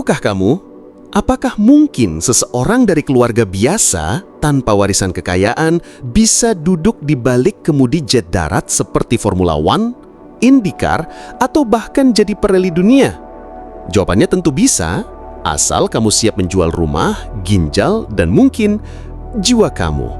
Tahukah kamu, apakah mungkin seseorang dari keluarga biasa tanpa warisan kekayaan bisa duduk di balik kemudi jet darat seperti Formula One, IndyCar, atau bahkan jadi pereli dunia? Jawabannya tentu bisa, asal kamu siap menjual rumah, ginjal, dan mungkin jiwa kamu.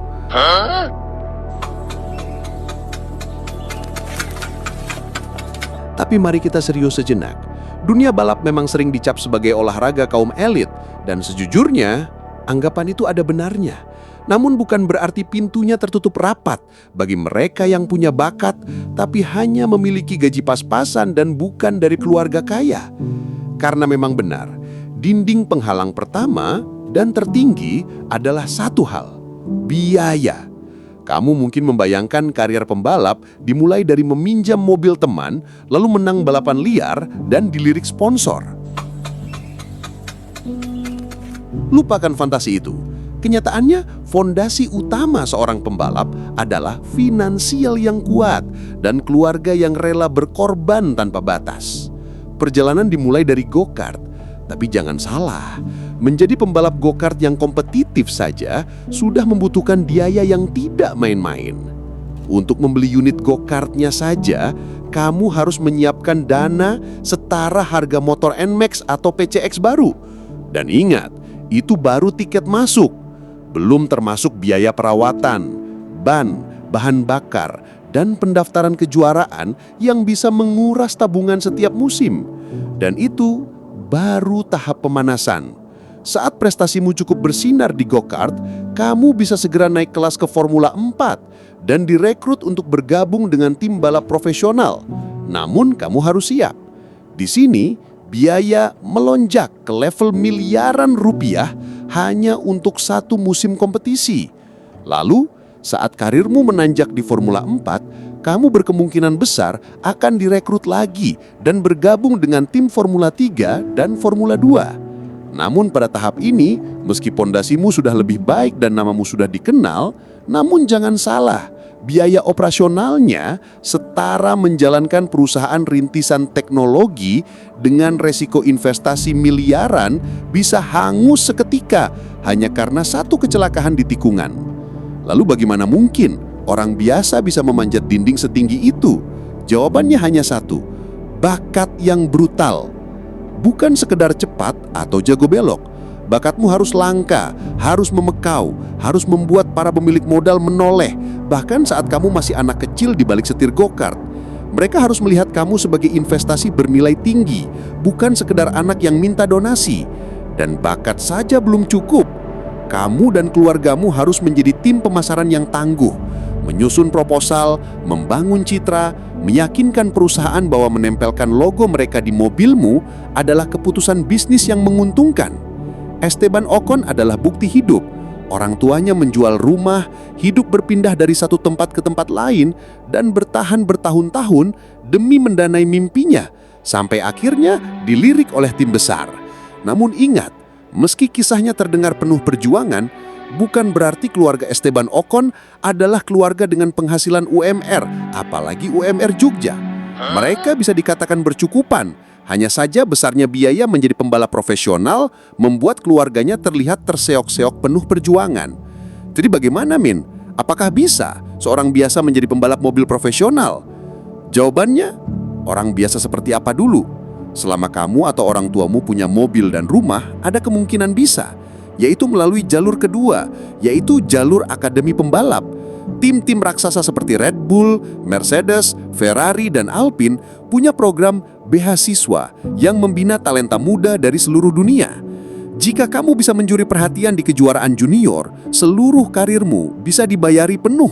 Tapi mari kita serius sejenak. Dunia balap memang sering dicap sebagai olahraga kaum elit, dan sejujurnya, anggapan itu ada benarnya. Namun bukan berarti pintunya tertutup rapat bagi mereka yang punya bakat, tapi hanya memiliki gaji pas-pasan dan bukan dari keluarga kaya. Karena memang benar, dinding penghalang pertama dan tertinggi adalah satu hal, biaya. Kamu mungkin membayangkan karier pembalap dimulai dari meminjam mobil teman, lalu menang balapan liar dan dilirik sponsor. Lupakan fantasi itu. Kenyataannya, fondasi utama seorang pembalap adalah finansial yang kuat dan keluarga yang rela berkorban tanpa batas. Perjalanan dimulai dari go-kart, tapi jangan salah, menjadi pembalap go-kart yang kompetitif saja sudah membutuhkan biaya yang tidak main-main. Untuk membeli unit go-kartnya saja, kamu harus menyiapkan dana setara harga motor NMAX atau PCX baru. Dan ingat, itu baru tiket masuk. Belum termasuk biaya perawatan, ban, bahan bakar, dan pendaftaran kejuaraan yang bisa menguras tabungan setiap musim. Dan itu baru tahap pemanasan. Saat prestasimu cukup bersinar di go-kart, kamu bisa segera naik kelas ke Formula 4 dan direkrut untuk bergabung dengan tim balap profesional. Namun kamu harus siap. Di sini, biaya melonjak ke level miliaran rupiah hanya untuk satu musim kompetisi. Lalu, saat karirmu menanjak di Formula 4, kamu berkemungkinan besar akan direkrut lagi dan bergabung dengan tim Formula 3 dan Formula 2. Namun pada tahap ini, meski pondasimu sudah lebih baik dan namamu sudah dikenal, namun jangan salah, biaya operasionalnya setara menjalankan perusahaan rintisan teknologi dengan resiko investasi miliaran bisa hangus seketika hanya karena satu kecelakaan di tikungan. Lalu bagaimana mungkin orang biasa bisa memanjat dinding setinggi itu? Jawabannya hanya satu, bakat yang brutal. Bukan sekedar cepat atau jago belok. Bakatmu harus langka, harus memekau, harus membuat para pemilik modal menoleh. Bahkan saat kamu masih anak kecil di balik setir go-kart. Mereka harus melihat kamu sebagai investasi bernilai tinggi, bukan sekedar anak yang minta donasi. Dan bakat saja belum cukup. Kamu dan keluargamu harus menjadi tim pemasaran yang tangguh, menyusun proposal, membangun citra, meyakinkan perusahaan bahwa menempelkan logo mereka di mobilmu adalah keputusan bisnis yang menguntungkan. Esteban Ocon adalah bukti hidup. Orang tuanya menjual rumah, hidup berpindah dari satu tempat ke tempat lain, dan bertahan bertahun-tahun demi mendanai mimpinya, sampai akhirnya dilirik oleh tim besar. Namun ingat, meski kisahnya terdengar penuh perjuangan, bukan berarti keluarga Esteban Ocon adalah keluarga dengan penghasilan UMR, apalagi UMR Jogja. Mereka bisa dikatakan bercukupan, hanya saja besarnya biaya menjadi pembalap profesional membuat keluarganya terlihat terseok-seok penuh perjuangan. Jadi bagaimana, Min? Apakah bisa seorang biasa menjadi pembalap mobil profesional? Jawabannya, orang biasa seperti apa dulu? Selama kamu atau orang tuamu punya mobil dan rumah, ada kemungkinan bisa, yaitu melalui jalur kedua, yaitu jalur akademi pembalap. Tim-tim raksasa seperti Red Bull, Mercedes, Ferrari, dan Alpine punya program beasiswa yang membina talenta muda dari seluruh dunia. Jika kamu bisa mencuri perhatian di kejuaraan junior, seluruh karirmu bisa dibayari penuh.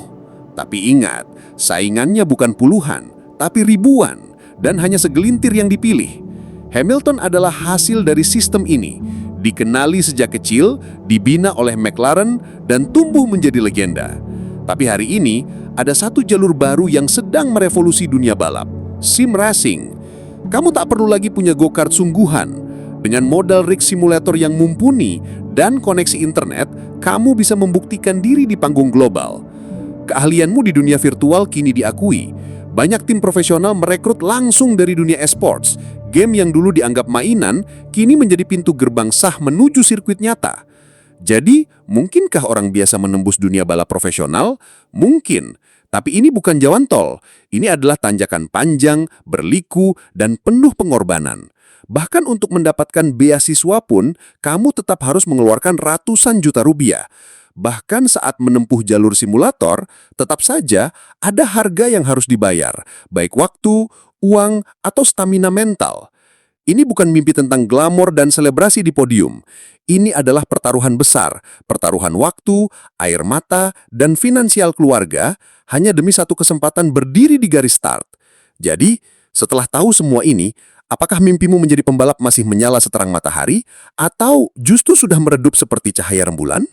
Tapi ingat, saingannya bukan puluhan, tapi ribuan, dan hanya segelintir yang dipilih. Hamilton adalah hasil dari sistem ini. Dikenali sejak kecil, dibina oleh McLaren, dan tumbuh menjadi legenda. Tapi hari ini, ada satu jalur baru yang sedang merevolusi dunia balap, sim racing. Kamu tak perlu lagi punya go-kart sungguhan. Dengan modal rig simulator yang mumpuni dan koneksi internet, kamu bisa membuktikan diri di panggung global. Keahlianmu di dunia virtual kini diakui. Banyak tim profesional merekrut langsung dari dunia esports, game yang dulu dianggap mainan, kini menjadi pintu gerbang sah menuju sirkuit nyata. Jadi, mungkinkah orang biasa menembus dunia balap profesional? Mungkin. Tapi ini bukan jalan tol. Ini adalah tanjakan panjang, berliku, dan penuh pengorbanan. Bahkan untuk mendapatkan beasiswa pun, kamu tetap harus mengeluarkan ratusan juta rupiah. Bahkan saat menempuh jalur simulator, tetap saja ada harga yang harus dibayar, baik waktu, uang, atau stamina mental. Ini bukan mimpi tentang glamor dan selebrasi di podium. Ini adalah pertaruhan besar, pertaruhan waktu, air mata, dan finansial keluarga hanya demi satu kesempatan berdiri di garis start. Jadi, setelah tahu semua ini, apakah mimpimu menjadi pembalap masih menyala seterang matahari, atau justru sudah meredup seperti cahaya rembulan?